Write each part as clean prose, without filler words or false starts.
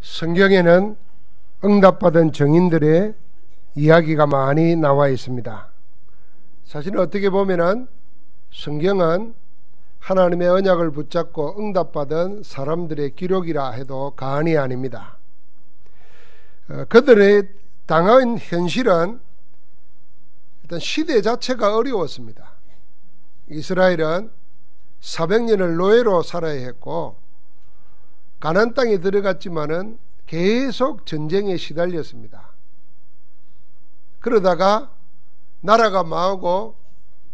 성경에는 응답받은 증인들의 이야기가 많이 나와 있습니다. 사실은 어떻게 보면은 성경은 하나님의 언약을 붙잡고 응답받은 사람들의 기록이라 해도 과언이 아닙니다. 그들의 당한 현실은 일단 시대 자체가 어려웠습니다. 이스라엘은 400년을 노예로 살아야 했고 가나안 땅에 들어갔지만은 계속 전쟁에 시달렸습니다. 그러다가 나라가 망하고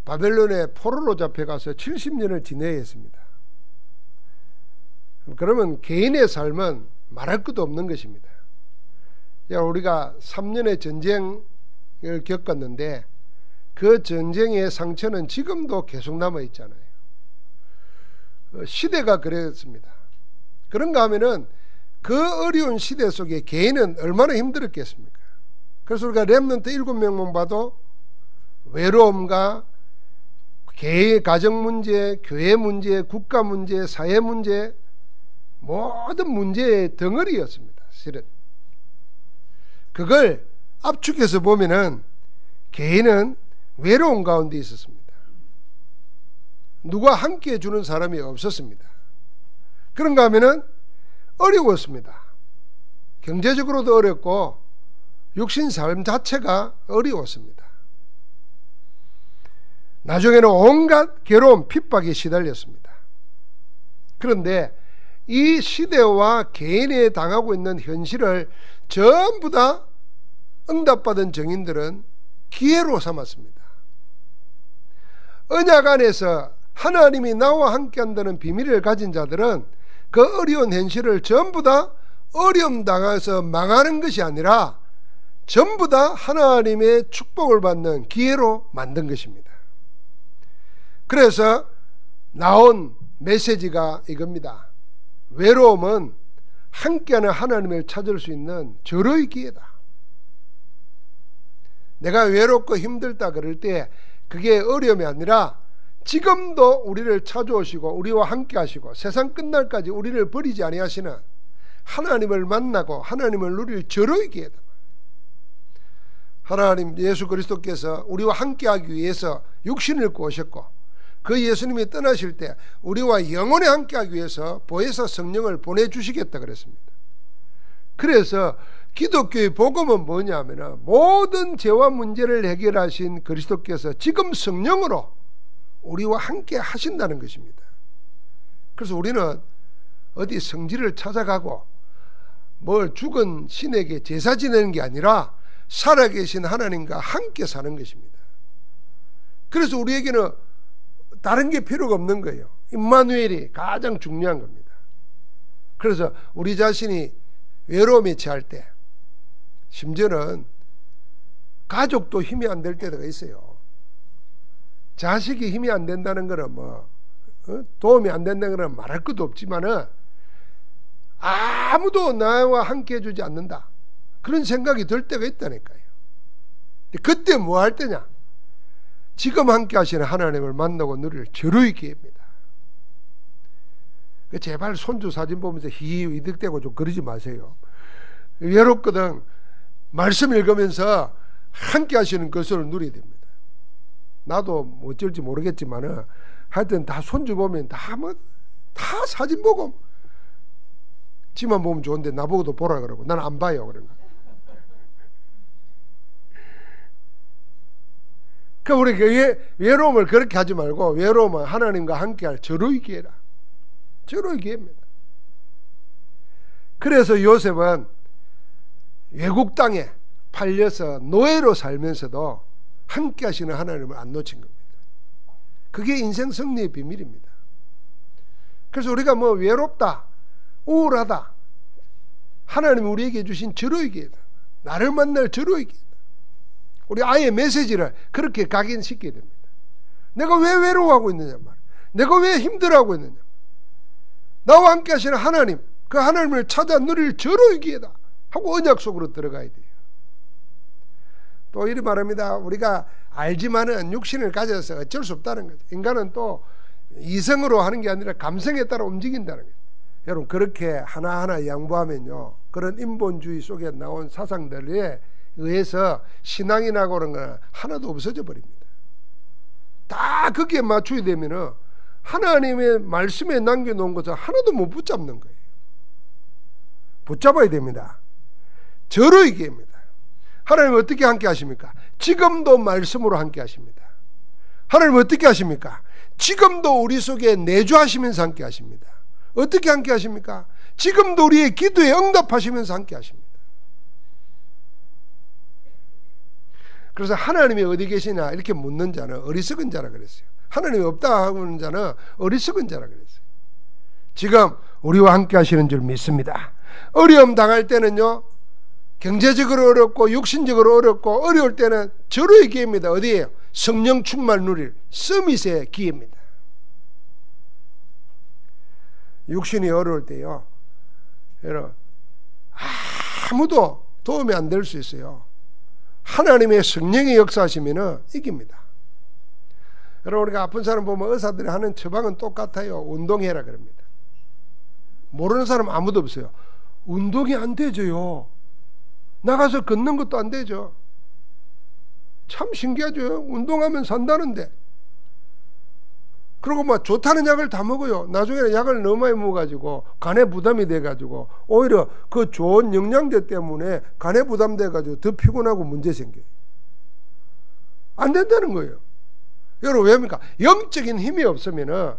바벨론의 포로로 잡혀가서 70년을 지내야 했습니다. 그러면 개인의 삶은 말할 것도 없는 것입니다. 우리가 3년의 전쟁을 겪었는데 그 전쟁의 상처는 지금도 계속 남아있잖아요. 시대가 그랬습니다. 그런가 하면은 그 어려운 시대 속에 개인은 얼마나 힘들었겠습니까? 그래서 우리가 렘넌트 7명만 봐도 외로움과 개의 가정 문제, 교회 문제, 국가 문제, 사회 문제, 모든 문제의 덩어리였습니다. 실은 그걸 압축해서 보면은 개인은 외로움 가운데 있었습니다. 누가 함께 해주는 사람이 없었습니다. 그런가 하면은 어려웠습니다. 경제적으로도 어렵고 육신 삶 자체가 어려웠습니다. 나중에는 온갖 괴로움, 핍박에 시달렸습니다. 그런데 이 시대와 개인이 당하고 있는 현실을 전부 다 응답받은 증인들은 기회로 삼았습니다. 언약 안에서 하나님이 나와 함께 한다는 비밀을 가진 자들은 그 어려운 현실을 전부 다 어려움 당해서 망하는 것이 아니라 전부 다 하나님의 축복을 받는 기회로 만든 것입니다. 그래서 나온 메시지가 이겁니다. 외로움은 함께하는 하나님을 찾을 수 있는 절호의 기회다. 내가 외롭고 힘들다 그럴 때 그게 어려움이 아니라 지금도 우리를 찾아오시고 우리와 함께 하시고 세상 끝날까지 우리를 버리지 아니하시는 하나님을 만나고 하나님을 누릴 절호의 기회다. 하나님 예수 그리스도께서 우리와 함께 하기 위해서 육신을 입고 오셨고 그 예수님이 떠나실 때 우리와 영원히 함께 하기 위해서 보혜사 성령을 보내주시겠다 그랬습니다. 그래서 기독교의 복음은 뭐냐면 모든 죄와 문제를 해결하신 그리스도께서 지금 성령으로 우리와 함께 하신다는 것입니다. 그래서 우리는 어디 성지를 찾아가고 뭘 죽은 신에게 제사 지내는 게 아니라 살아계신 하나님과 함께 사는 것입니다. 그래서 우리에게는 다른 게 필요가 없는 거예요. 임마누엘이 가장 중요한 겁니다. 그래서 우리 자신이 외로움에 처할 때 심지어는 가족도 힘이 안 될 때가 있어요. 자식이 힘이 안 된다는 거는 도움이 안 된다는 거는 말할 것도 없지만은 아무도 나와 함께 해주지 않는다 그런 생각이 들 때가 있다니까요. 그때 뭐 할 때냐? 지금 함께 하시는 하나님을 만나고 누릴 절호의 기회입니다. 제발 손주 사진 보면서 희희위득대고 좀 그러지 마세요. 외롭거든. 말씀 읽으면서 함께 하시는 것을 누려야 됩니다. 나도 어쩔지 모르겠지만은 하여튼 다 손주 보면 다 사진 보고 지만 보면 좋은데 나보고도 보라 그러고 나는 안 봐요. 그런 거. 그러니까 우리 외로움을 그렇게 하지 말고 외로움은 하나님과 함께할 절호의 기회라. 절호의 기회입니다. 그래서 요셉은 외국 땅에 팔려서 노예로 살면서도 함께 하시는 하나님을 안 놓친 겁니다. 그게 인생 승리의 비밀입니다. 그래서 우리가 외롭다, 우울하다, 하나님이 우리에게 주신 절호의 기회다. 나를 만날 절호의 기회다. 우리 아예 메시지를 그렇게 각인시켜야 됩니다. 내가 왜 외로워하고 있느냐 말, 내가 왜 힘들어하고 있느냐, 나와 함께 하시는 하나님, 그 하나님을 찾아 누릴 절호의 기회다 하고 언약 속으로 들어가야 돼요. 또 이리 말합니다. 우리가 알지만은 육신을 가져서 어쩔 수 없다는 거죠. 인간은 또 이성으로 하는 게 아니라 감성에 따라 움직인다는 거죠. 여러분 그렇게 하나하나 양보하면요 그런 인본주의 속에 나온 사상들에 의해서 신앙이나 그런 건 하나도 없어져 버립니다. 다 거기에 맞추게 되면은 하나님의 말씀에 남겨놓은 것을 하나도 못 붙잡는 거예요. 붙잡아야 됩니다. 저로 얘기합니다. 하나님 어떻게 함께 하십니까? 지금도 말씀으로 함께 하십니다. 하나님 어떻게 하십니까? 지금도 우리 속에 내주하시면서 함께 하십니다. 어떻게 함께 하십니까? 지금도 우리의 기도에 응답하시면서 함께 하십니다. 그래서 하나님이 어디 계시냐 이렇게 묻는 자는 어리석은 자라 그랬어요. 하나님이 없다 하는 자는 어리석은 자라 그랬어요. 지금 우리와 함께 하시는 줄 믿습니다. 어려움 당할 때는요, 경제적으로 어렵고 육신적으로 어렵고 어려울 때는 저로의 기회입니다. 어디예요? 성령 충만 누릴 서밋의 기회입니다. 육신이 어려울 때요, 여러분 아무도 도움이 안 될 수 있어요. 하나님의 성령이 역사하시면 이깁니다. 여러분, 우리가 아픈 사람 보면 의사들이 하는 처방은 똑같아요. 운동해라 그럽니다. 모르는 사람 아무도 없어요. 운동이 안 되죠요. 나가서 걷는 것도 안 되죠. 참 신기하죠. 운동하면 산다는데. 그리고 막 좋다는 약을 다 먹어요. 나중에는 약을 너무 많이 먹어가지고 간에 부담이 돼가지고 오히려 그 좋은 영양제 때문에 간에 부담돼가지고 더 피곤하고 문제 생겨요. 안 된다는 거예요. 여러분, 왜입니까? 영적인 힘이 없으면은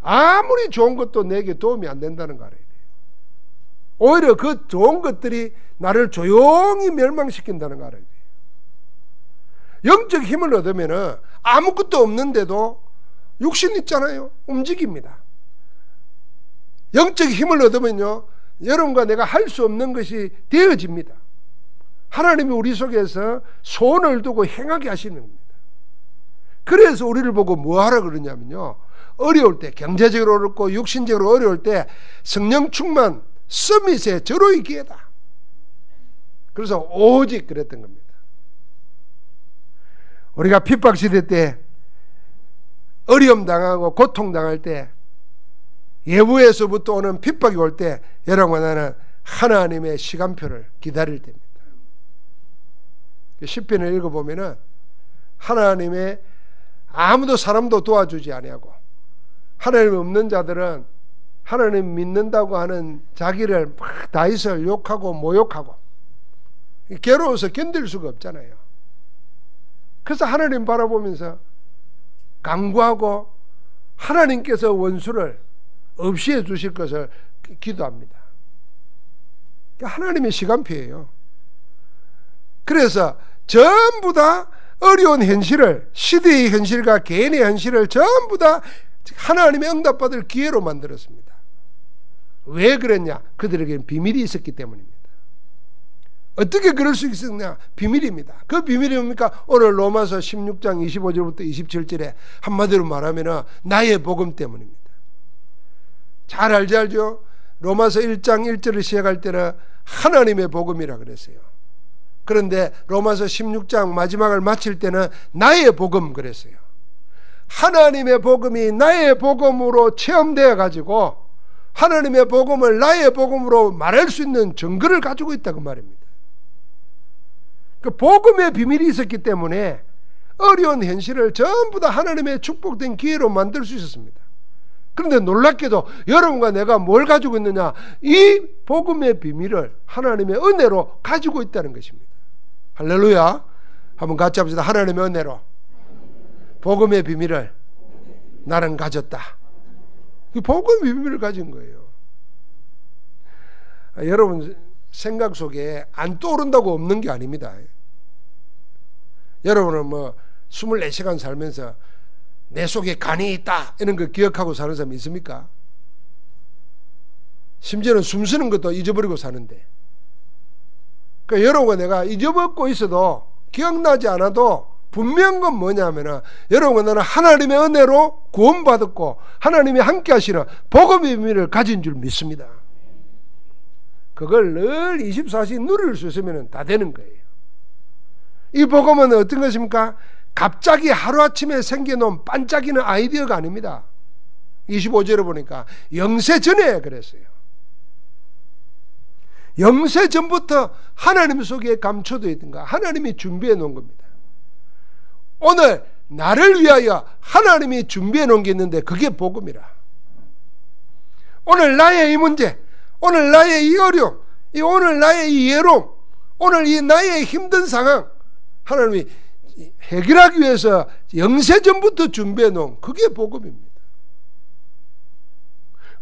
아무리 좋은 것도 내게 도움이 안 된다는 거 알아야 돼요. 오히려 그 좋은 것들이 나를 조용히 멸망시킨다는 거 알아야 돼요. 영적 힘을 얻으면은 아무것도 없는데도 육신 있잖아요. 움직입니다. 영적 힘을 얻으면요, 여러분과 내가 할 수 없는 것이 되어집니다. 하나님이 우리 속에서 손을 두고 행하게 하시는 겁니다. 그래서 우리를 보고 뭐 하라 그러냐면요, 어려울 때, 경제적으로 어렵고 육신적으로 어려울 때 성령 충만 서밋의 저로의 기회다. 그래서 오직 그랬던 겁니다. 우리가 핍박시대 때 어려움 당하고 고통 당할 때, 예부에서부터 오는 핍박이 올 때 여러분과 나는 하나님의 시간표를 기다릴 때입니다. 시편을 읽어보면은 하나님의 아무도 사람도 도와주지 아니하고, 하나님 없는 자들은 하나님 믿는다고 하는 자기를 막 다윗을 욕하고 모욕하고 괴로워서 견딜 수가 없잖아요. 그래서 하나님 바라보면서 간구하고 하나님께서 원수를 없이 해주실 것을 기도합니다. 하나님의 시간표예요. 그래서 전부 다 어려운 현실을, 시대의 현실과 개인의 현실을 전부 다 하나님의 응답받을 기회로 만들었습니다. 왜 그랬냐? 그들에게는 비밀이 있었기 때문입니다. 어떻게 그럴 수 있었냐? 비밀입니다. 그 비밀이 뭡니까? 오늘 로마서 16장 25절부터 27절에 한마디로 말하면 나의 복음 때문입니다. 잘 알죠? 로마서 1장 1절을 시작할 때는 하나님의 복음이라 그랬어요. 그런데 로마서 16장 마지막을 마칠 때는 나의 복음 그랬어요. 하나님의 복음이 나의 복음으로 체험되어 가지고 하나님의 복음을 나의 복음으로 말할 수 있는 증거를 가지고 있다고 말입니다. 그 복음의 비밀이 있었기 때문에 어려운 현실을 전부 다 하나님의 축복된 기회로 만들 수 있었습니다. 그런데 놀랍게도 여러분과 내가 뭘 가지고 있느냐? 이 복음의 비밀을 하나님의 은혜로 가지고 있다는 것입니다. 할렐루야. 한번 같이 합시다. 하나님의 은혜로 복음의 비밀을 나는 가졌다. 이 복음의 비밀을 가진 거예요. 여러분 생각 속에 안 떠오른다고 없는 게 아닙니다. 여러분은 뭐 24시간 살면서 내 속에 간이 있다 이런 거 기억하고 사는 사람이 있습니까? 심지어는 숨 쉬는 것도 잊어버리고 사는데, 그러니까 여러분과 내가 잊어먹고 있어도 기억나지 않아도 분명한 건 뭐냐면 여러분과 나는 하나님의 은혜로 구원받았고 하나님이 함께 하시는 복음의 비밀을 가진 줄 믿습니다. 그걸 늘 24시간 누릴 수 있으면 다 되는 거예요. 이 복음은 어떤 것입니까? 갑자기 하루아침에 생겨놓은 반짝이는 아이디어가 아닙니다. 25절에 보니까 영세 전에 그랬어요. 영세 전부터 하나님 속에 감춰져 있던가 하나님이 준비해 놓은 겁니다. 오늘 나를 위하여 하나님이 준비해 놓은 게 있는데 그게 복음이라. 오늘 나의 이 문제, 오늘 나의 이 어려움, 오늘 나의 이 외로움, 오늘 이 나의 힘든 상황, 하나님이 해결하기 위해서 영세 전부터 준비해 놓은 그게 복음입니다.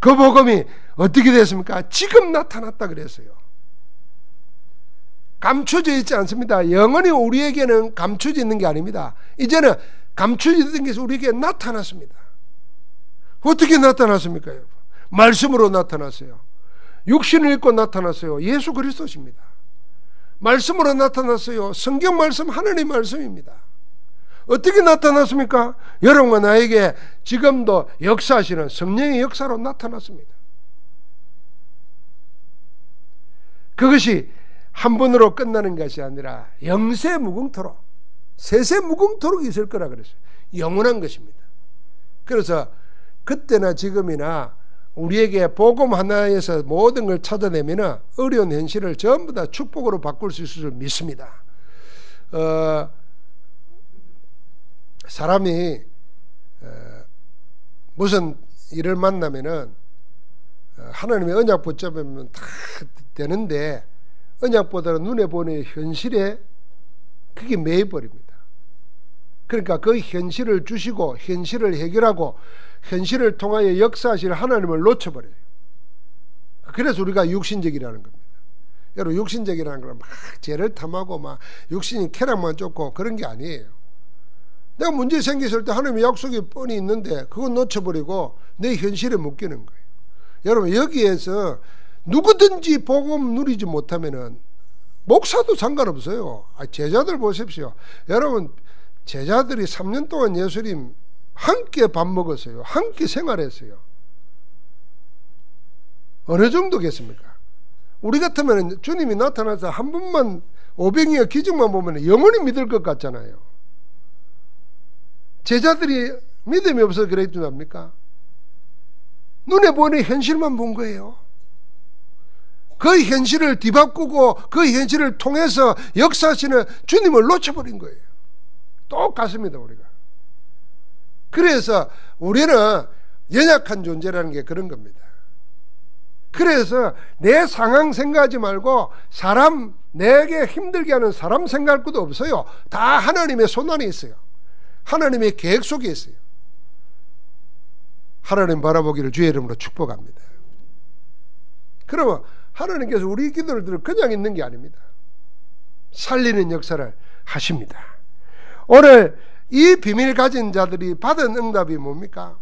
그 복음이 어떻게 됐습니까? 지금 나타났다 그랬어요. 감춰져 있지 않습니다. 영원히 우리에게는 감춰져 있는 게 아닙니다. 이제는 감춰져 있는 게 우리에게 나타났습니다. 어떻게 나타났습니까, 여러분? 말씀으로 나타났어요. 육신을 입고 나타났어요. 예수 그리스도십니다. 말씀으로 나타났어요. 성경 말씀, 하나님 말씀입니다. 어떻게 나타났습니까? 여러분과 나에게 지금도 역사하시는 성령의 역사로 나타났습니다. 그것이 한 번으로 끝나는 것이 아니라 영세 무궁토록, 세세 무궁토록 있을 거라 그랬어요. 영원한 것입니다. 그래서 그때나 지금이나 우리에게 복음 하나에서 모든 걸 찾아내면 어려운 현실을 전부 다 축복으로 바꿀 수 있을 줄 믿습니다. 사람이 무슨 일을 만나면은 하나님의 언약 붙잡으면 다 되는데 언약보다는 눈에 보는 현실에 그게 매여버립니다. 그러니까 그 현실을 주시고 현실을 해결하고 현실을 통하여 역사하실 하나님을 놓쳐버려요. 그래서 우리가 육신적이라는 겁니다. 여러분, 육신적이라는 건 막 죄를 탐하고 막 육신이 쾌락만 쫓고 그런 게 아니에요. 내가 문제 생겼을 때 하나님의 약속이 뻔히 있는데 그건 놓쳐버리고 내 현실에 묶이는 거예요. 여러분, 여기에서 누구든지 복음 누리지 못하면은 목사도 상관없어요. 제자들 보십시오. 여러분, 제자들이 3년 동안 예수님 함께 밥 먹었어요. 함께 생활했어요. 어느 정도겠습니까? 우리 같으면 주님이 나타나서 한 번만 500여 기적만 보면 영원히 믿을 것 같잖아요. 제자들이 믿음이 없어서 그랬지 않습니까? 눈에 보이는 현실만 본 거예요. 그 현실을 뒤바꾸고 그 현실을 통해서 역사하시는 주님을 놓쳐버린 거예요. 똑같습니다, 우리가. 그래서 우리는 연약한 존재라는 게 그런 겁니다. 그래서 내 상황 생각하지 말고 사람, 내게 힘들게 하는 사람 생각할 것도 없어요. 다 하나님의 손 안에 있어요. 하나님의 계획 속에 있어요. 하나님 바라보기를 주의 이름으로 축복합니다. 그러면 하나님께서 우리 기도를 들어 그냥 있는 게 아닙니다. 살리는 역사를 하십니다. 오늘 이 비밀 가진 자들이 받은 응답이 뭡니까?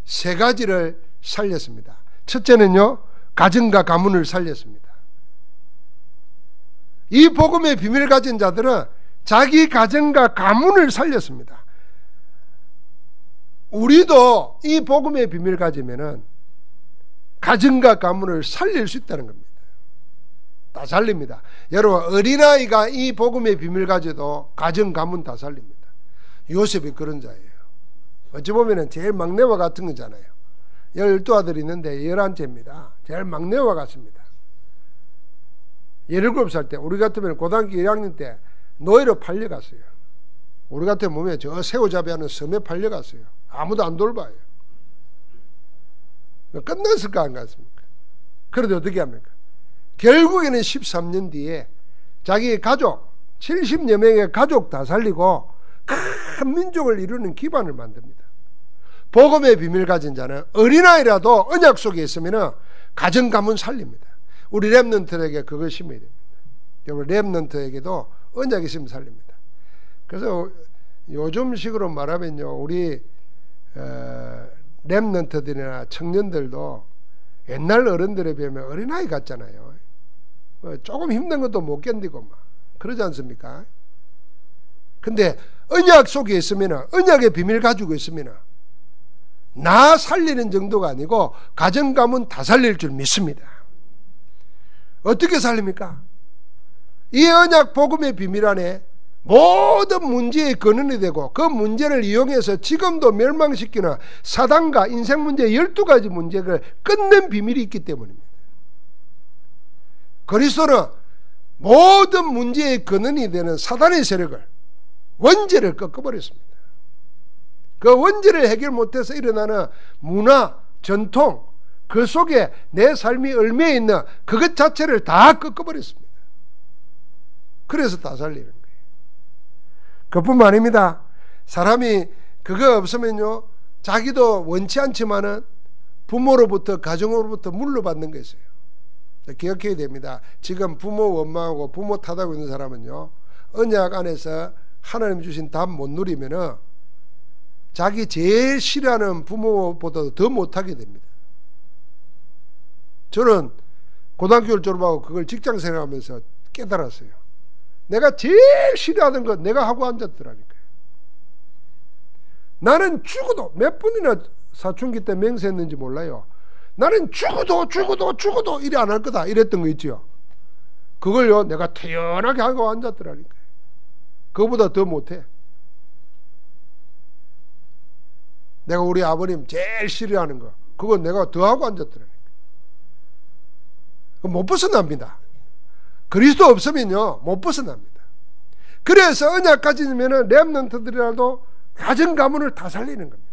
세 가지를 살렸습니다. 첫째는요, 가정과 가문을 살렸습니다. 이 복음의 비밀을 가진 자들은 자기 가정과 가문을 살렸습니다. 우리도 이 복음의 비밀을 가지면은 가정과 가문을 살릴 수 있다는 겁니다. 다 살립니다. 여러분, 어린아이가 이 복음의 비밀을 가져도 가정, 가문 다 살립니다. 요셉이 그런 자예요. 어찌 보면 제일 막내와 같은 거잖아요. 12아들이 있는데 11째입니다. 제일 막내와 같습니다. 17살 때, 우리 같으면 고등학교 1학년 때 노예로 팔려갔어요. 우리 같으면 보면 저 새우잡이 하는 섬에 팔려갔어요. 아무도 안 돌봐요. 끝났을까 안 갔습니까? 그런데 어떻게 합니까? 결국에는 13년 뒤에 자기 가족 70여 명의 가족 다 살리고 큰 민족을 이루는 기반을 만듭니다. 복음의 비밀 가진 자는 어린아이라도 언약 속에 있으면 가정 가문 살립니다. 우리 렘넌트에게 그걸 심어야 됩니다. 여러분, 렘넌트에게도 언약이 있으면 살립니다. 그래서 요즘식으로 말하면요, 우리 렘넌트들이나 청년들도 옛날 어른들에 비하면 어린아이 같잖아요. 조금 힘든 것도 못 견디고 막 그러지 않습니까? 근데 언약 속에 있으면, 언약의 비밀 가지고 있으면 나 살리는 정도가 아니고 가정 가문 다 살릴 줄 믿습니다. 어떻게 살립니까? 이 언약 복음의 비밀 안에 모든 문제의 근원이 되고 그 문제를 이용해서 지금도 멸망시키는 사단과 인생 문제 12가지 문제를 끝낸 비밀이 있기 때문입니다. 그리스도는 모든 문제의 근원이 되는 사단의 세력을, 원죄를 꺾어버렸습니다. 그 원죄를 해결 못해서 일어나는 문화, 전통, 그 속에 내 삶이 얽매여 있는 그것 자체를 다 꺾어버렸습니다. 그래서 다 살리는 거예요. 그뿐만 아닙니다. 사람이 그거 없으면요, 자기도 원치 않지만은 부모로부터, 가정으로부터 물러받는 게 있어요. 기억해야 됩니다. 지금 부모 원망하고 부모 탓하고 있는 사람은요, 언약 안에서 하나님 주신 답 못 누리면은 자기 제일 싫어하는 부모보다도 더 못하게 됩니다. 저는 고등학교를 졸업하고 그걸 직장 생활하면서 깨달았어요. 내가 제일 싫어하는 건 내가 하고 앉았더라니까요. 나는 죽어도, 몇 번이나 사춘기 때 맹세했는지 몰라요. 나는 죽어도 이래 안 할 거다 이랬던 거 있죠. 그걸요 내가 태연하게 하고 앉았더라니까요. 그거보다 더 못해. 내가 우리 아버님 제일 싫어하는 거, 그건 내가 더 하고 앉았더라니까요. 못 벗어납니다. 그리스도 없으면요 못 벗어납니다. 그래서 언약 가지면은 렘넌트들이라도 가정 가문을 다 살리는 겁니다.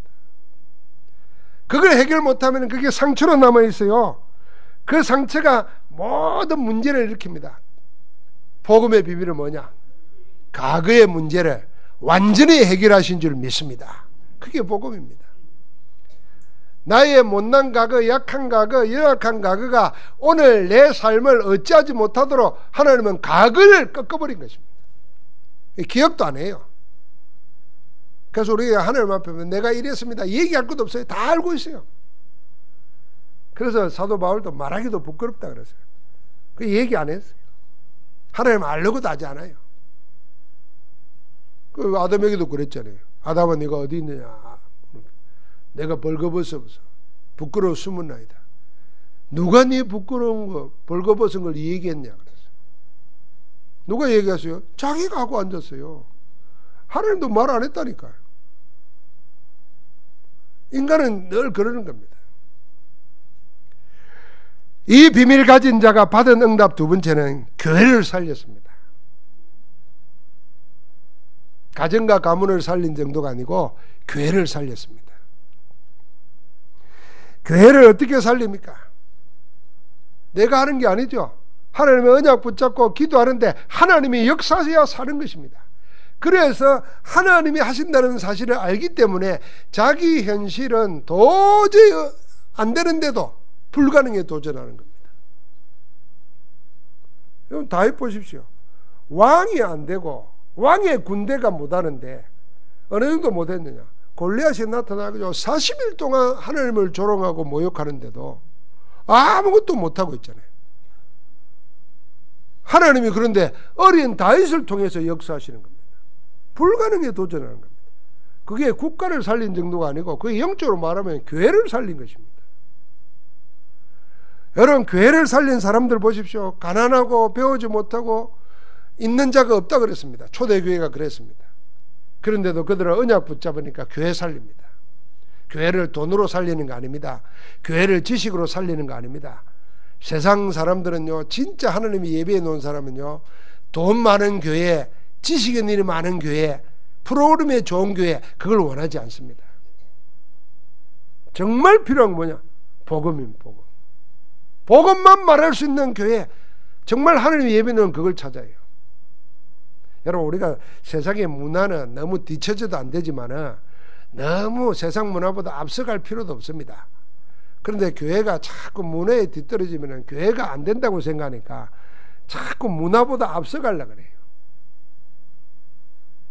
그걸 해결 못하면 그게 상처로 남아있어요. 그 상처가 모든 문제를 일으킵니다. 복음의 비밀은 뭐냐? 과거의 문제를 완전히 해결하신 줄 믿습니다. 그게 복음입니다. 나의 못난 과거, 약한 과거, 연약한 과거가 오늘 내 삶을 어찌하지 못하도록 하나님은 과거를 꺾어버린 것입니다. 기억도 안 해요. 그래서 우리가 하나님 앞에 내가 이랬습니다 얘기할 것도 없어요. 다 알고 있어요. 그래서 사도 바울도 말하기도 부끄럽다 그랬어요. 그 얘기 안 했어요. 하나님 알려고도 하지 않아요. 그 아담에게도 그랬잖아요. 아담아 네가 어디 있느냐. 내가 벌거벗어 부끄러워 숨었나이다. 누가 네 부끄러운 거 벌거벗은 걸 얘기했냐 그랬어요. 누가 얘기했어요? 자기가 하고 앉았어요. 하나님도 말 안 했다니까요. 인간은 늘 그러는 겁니다. 이 비밀 가진 자가 받은 응답 두 번째는 교회를 살렸습니다. 가정과 가문을 살린 정도가 아니고 교회를 살렸습니다. 교회를 어떻게 살립니까? 내가 하는 게 아니죠. 하나님의 언약 붙잡고 기도하는데 하나님이 역사하셔야 사는 것입니다. 그래서 하나님이 하신다는 사실을 알기 때문에 자기 현실은 도저히 안 되는데도 불가능에 도전하는 겁니다. 여러분 다 해보십시오. 왕이 안 되고 왕의 군대가 못하는데 어느 정도 못했느냐. 골리앗이 나타나가지고 40일 동안 하나님을 조롱하고 모욕하는데도 아무것도 못하고 있잖아요. 하나님이 그런데 어린 다윗을 통해서 역사하시는 겁니다. 불가능에 도전하는 겁니다. 그게 국가를 살린 정도가 아니고 그게 영적으로 말하면 교회를 살린 것입니다. 여러분 교회를 살린 사람들 보십시오. 가난하고 배우지 못하고 있는 자가 없다 그랬습니다. 초대교회가 그랬습니다. 그런데도 그들은 언약 붙잡으니까 교회 살립니다. 교회를 돈으로 살리는 거 아닙니다. 교회를 지식으로 살리는 거 아닙니다. 세상 사람들은요 진짜 하나님이 예배해 놓은 사람은요 돈 많은 교회, 지식의 일이 많은 교회, 프로그램의 좋은 교회, 그걸 원하지 않습니다. 정말 필요한 건 뭐냐? 복음입니다. 복음. 복음만 말할 수 있는 교회, 정말 하나님의 예배는 그걸 찾아요. 여러분 우리가 세상의 문화는 너무 뒤처져도 안 되지만 너무 세상 문화보다 앞서갈 필요도 없습니다. 그런데 교회가 자꾸 문화에 뒤떨어지면 교회가 안 된다고 생각하니까 자꾸 문화보다 앞서가려고 그래요.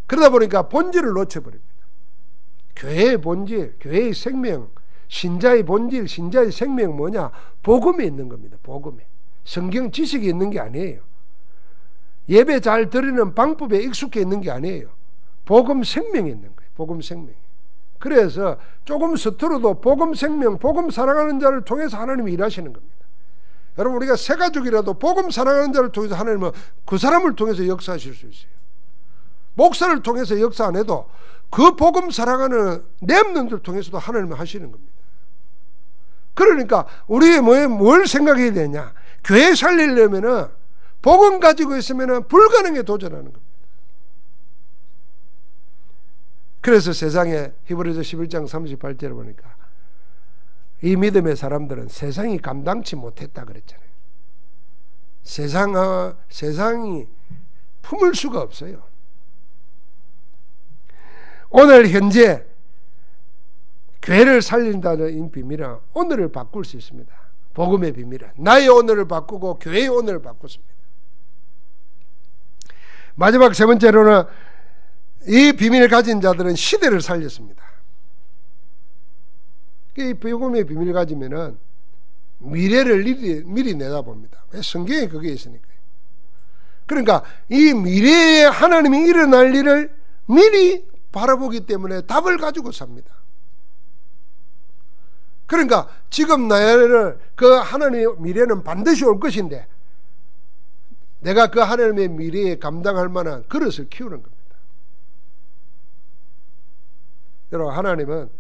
그러다 보니까 본질을 놓쳐버립니다. 교회의 본질, 교회의 생명, 신자의 본질, 신자의 생명 뭐냐? 복음에 있는 겁니다. 복음에. 성경 지식이 있는 게 아니에요. 예배 잘 드리는 방법에 익숙해 있는 게 아니에요. 복음 생명이 있는 거예요. 복음 생명. 그래서 조금 서투러도 복음 생명, 복음 사랑하는 자를 통해서 하나님이 일하시는 겁니다. 여러분 우리가 새 가족이라도 복음 사랑하는 자를 통해서 하나님은 그 사람을 통해서 역사하실 수 있어요. 목사를 통해서 역사 안 해도 그 복음 사랑하는 렘넌트를 통해서도 하나님은 하시는 겁니다. 그러니까 우리가 뭘 생각해야 되냐? 교회 살리려면은 복음 가지고 있으면은 불가능에 도전하는 겁니다. 그래서 세상에 히브리서 11장 38절에 보니까 이 믿음의 사람들은 세상이 감당치 못했다 그랬잖아요. 세상이 품을 수가 없어요. 오늘 현재 교회를 살린다는 이 비밀은 오늘을 바꿀 수 있습니다. 복음의 비밀은 나의 오늘을 바꾸고 교회의 오늘을 바꿨습니다. 마지막 세 번째로는 이 비밀을 가진 자들은 시대를 살렸습니다. 이 복음의 비밀을 가지면은 미래를 미리 내다봅니다. 왜? 성경에 그게 있으니까요. 그러니까 이 미래에 하나님이 일어날 일을 미리 바라보기 때문에 답을 가지고 삽니다. 그러니까 지금 나를 그 하나님의 미래는 반드시 올 것인데 내가 그 하나님의 미래에 감당할 만한 그릇을 키우는 겁니다. 여러분, 하나님은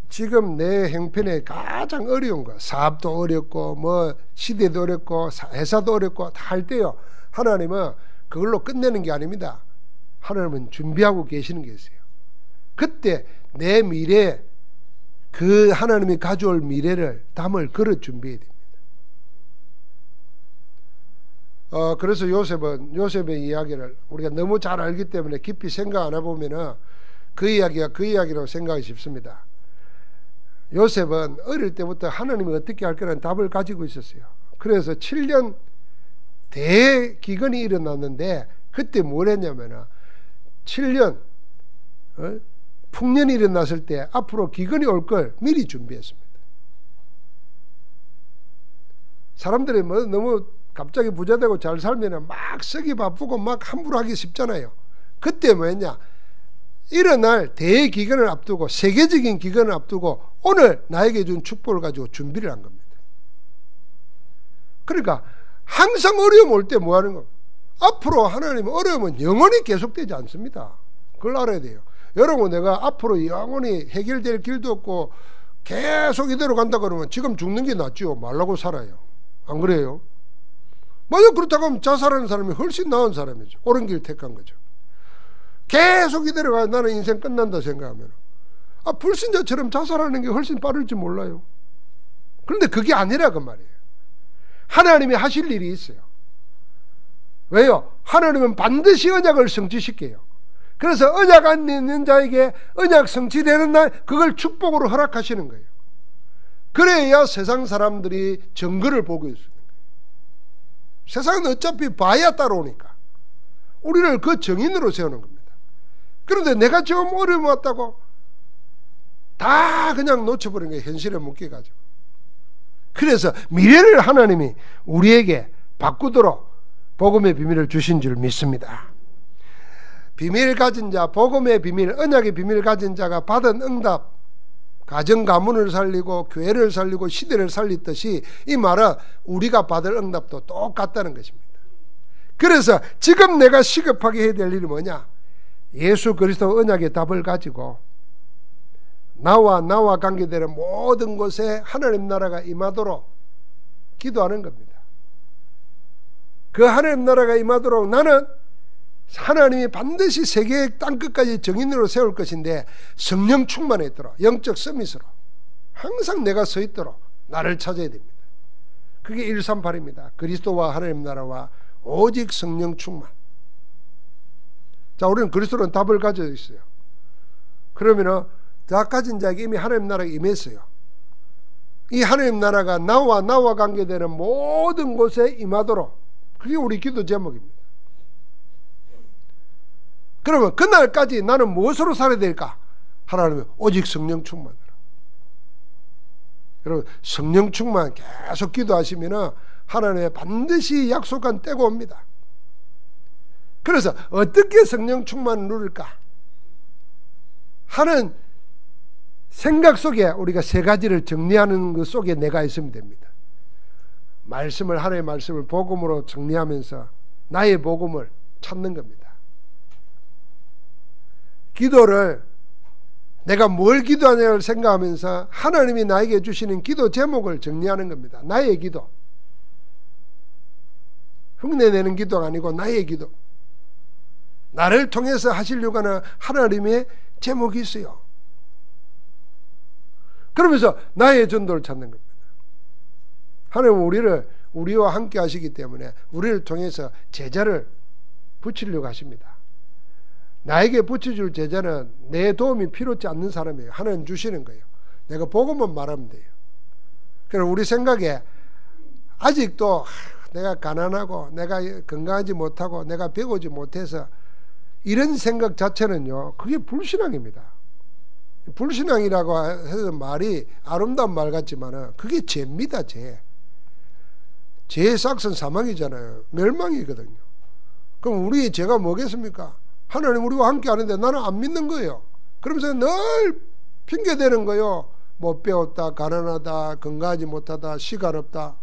지금 내 형편에 가장 어려운 거, 사업도 어렵고 뭐 시대도 어렵고 회사도 어렵고 다 할 때요, 하나님은 그걸로 끝내는 게 아닙니다. 하나님은 준비하고 계시는 게 있어요. 그때 내 미래, 그 하나님이 가져올 미래를 담을 그릇 준비해야 됩니다. 그래서 요셉의 이야기를 우리가 너무 잘 알기 때문에 깊이 생각 안 해보면은 그 이야기가 그 이야기라고 생각이 쉽습니다. 요셉은 어릴 때부터 하나님이 어떻게 할 거라는 답을 가지고 있었어요. 그래서 7년 대기근이 일어났는데 그때 뭘 했냐면은 7년 풍년이 일어났을 때 앞으로 기근이 올 걸 미리 준비했습니다. 사람들이 뭐 너무 갑자기 부자되고 잘 살면 막 쓰기 바쁘고 막 함부로 하기 쉽잖아요. 그때 뭐 했냐, 일어날 대기근을 앞두고 세계적인 기근을 앞두고 오늘 나에게 준 축복을 가지고 준비를 한 겁니다. 그러니까 항상 어려움 올 때 뭐 하는 거, 앞으로 하나님은 어려움은 영원히 계속되지 않습니다. 그걸 알아야 돼요. 여러분, 내가 앞으로 영원히 해결될 길도 없고 계속 이대로 간다 그러면 지금 죽는 게 낫죠. 말라고 살아요. 안 그래요? 만약 그렇다고 하면 자살하는 사람이 훨씬 나은 사람이죠. 옳은 길 택한 거죠. 계속 이대로 가야 나는 인생 끝난다 생각하면 불신자처럼 자살하는 게 훨씬 빠를지 몰라요. 그런데 그게 아니라 그 말이에요. 하나님이 하실 일이 있어요. 왜요? 하나님은 반드시 언약을 성취시켜요. 그래서 언약 안에 있는 자에게 언약 성취되는 날 그걸 축복으로 허락하시는 거예요. 그래야 세상 사람들이 증거를 보고 있는 거예요. 세상은 어차피 봐야 따라오니까 우리를 그 정인으로 세우는 겁니다. 그런데 내가 지금 어려움 왔다고 다 그냥 놓쳐버린 거예요. 현실에 묶여가지고. 그래서 미래를 하나님이 우리에게 바꾸도록 복음의 비밀을 주신 줄 믿습니다. 비밀 가진 자, 복음의 비밀, 언약의 비밀을 가진 자가 받은 응답, 가정 가문을 살리고 교회를 살리고 시대를 살리듯이 이 말은 우리가 받을 응답도 똑같다는 것입니다. 그래서 지금 내가 시급하게 해야 될 일이 뭐냐, 예수 그리스도 언약의 답을 가지고 나와 관계되는 모든 곳에 하나님 나라가 임하도록 기도하는 겁니다. 그 하나님 나라가 임하도록 나는 하나님이 반드시 세계의 땅끝까지 정인으로 세울 것인데 성령 충만해 있도록, 영적 서밋으로 항상 내가 서 있도록 나를 찾아야 됩니다. 그게 138입니다. 그리스도와 하나님 나라와 오직 성령 충만. 자, 우리는 그리스도는 답을 가지고 있어요. 그러면은 다 가진 자에게 이미 하나님 나라가 임했어요. 이 하나님 나라가 나와 관계되는 모든 곳에 임하도록, 그게 우리 기도 제목입니다. 그러면 그날까지 나는 무엇으로 살아야 될까? 하나님은 오직 성령 충만으로. 여러분, 성령 충만 계속 기도하시면 하나님의 반드시 약속한 때가 옵니다. 그래서 어떻게 성령 충만을 누릴까 하는 생각 속에 우리가 세 가지를 정리하는 것 속에 내가 있으면 됩니다. 하나님의 말씀을 복음으로 정리하면서 나의 복음을 찾는 겁니다. 기도를 내가 뭘 기도하냐를 생각하면서 하나님이 나에게 주시는 기도 제목을 정리하는 겁니다. 나의 기도. 흉내내는 기도가 아니고 나의 기도, 나를 통해서 하시려고 하는 하나님의 제목이 있어요. 그러면서 나의 전도를 찾는 겁니다. 하나님은 우리와 함께 하시기 때문에 우리를 통해서 제자를 붙이려고 하십니다. 나에게 붙여줄 제자는 내 도움이 필요치 않는 사람이에요. 하나님 주시는 거예요. 내가 복음만 말하면 돼요. 그래서 우리 생각에 아직도 내가 가난하고 내가 건강하지 못하고 내가 배우지 못해서 이런 생각 자체는요, 그게 불신앙입니다. 불신앙이라고 해서 말이 아름다운 말 같지만 그게 죄입니다. 죄의 싹은 사망이잖아요. 멸망이거든요. 그럼 우리 죄가 뭐겠습니까? 하나님 우리와 함께 하는데 나는 안 믿는 거예요. 그러면서 늘 핑계대는 거예요. 못 배웠다, 가난하다, 건강하지 못하다, 시간 없다.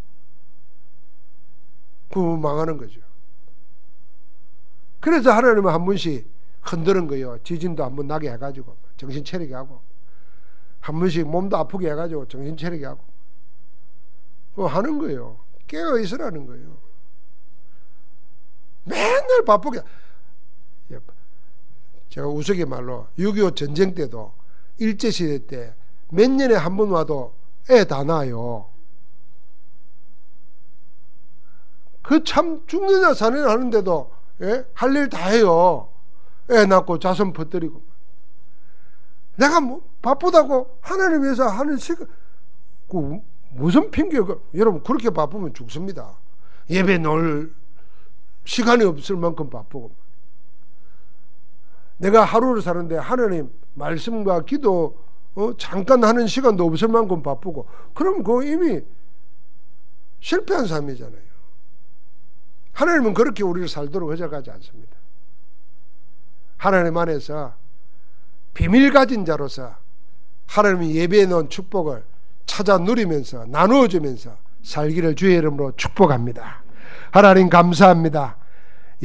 그러면 망하는 거죠. 그래서 하나님은 한 번씩 흔드는 거예요. 지진도 한 번 나게 해가지고 정신 차리게 하고, 한 번씩 몸도 아프게 해가지고 정신 차리게 하고, 그거 하는 거예요. 깨어 있으라는 거예요. 맨날 바쁘게. 제가 우스갯말로 6.25 전쟁 때도 일제시대 때 몇 년에 한 번 와도 애 다 낳아요. 그 참 죽느냐 사느냐 하는데도 할 일 다 해요. 애 낳고 자손 퍼뜨리고. 내가 뭐 바쁘다고 하나님 위해서 하는 시간, 그 무슨 핑계가. 여러분 그렇게 바쁘면 죽습니다. 예배 넣을 시간이 없을 만큼 바쁘고. 내가 하루를 사는데 하나님 말씀과 기도 잠깐 하는 시간도 없을 만큼 바쁘고, 그럼 그거 이미 실패한 삶이잖아요. 하나님은 그렇게 우리를 살도록 허락하지 않습니다. 하나님 안에서 비밀 가진 자로서 하나님이 예배해 놓은 축복을 찾아 누리면서 나누어주면서 살기를 주의 이름으로 축복합니다. 하나님 감사합니다.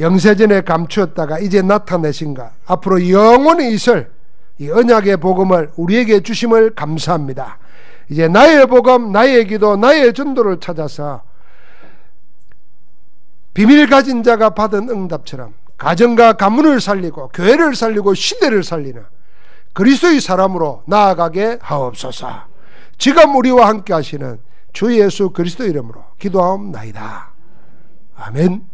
영세전에 감추었다가 이제 나타내신가, 앞으로 영원히 있을 이 언약의 복음을 우리에게 주심을 감사합니다. 이제 나의 복음, 나의 기도, 나의 전도를 찾아서 비밀 가진 자가 받은 응답처럼 가정과 가문을 살리고 교회를 살리고 시대를 살리는 그리스도의 사람으로 나아가게 하옵소서. 지금 우리와 함께 하시는 주 예수 그리스도 이름으로 기도하옵나이다. 아멘.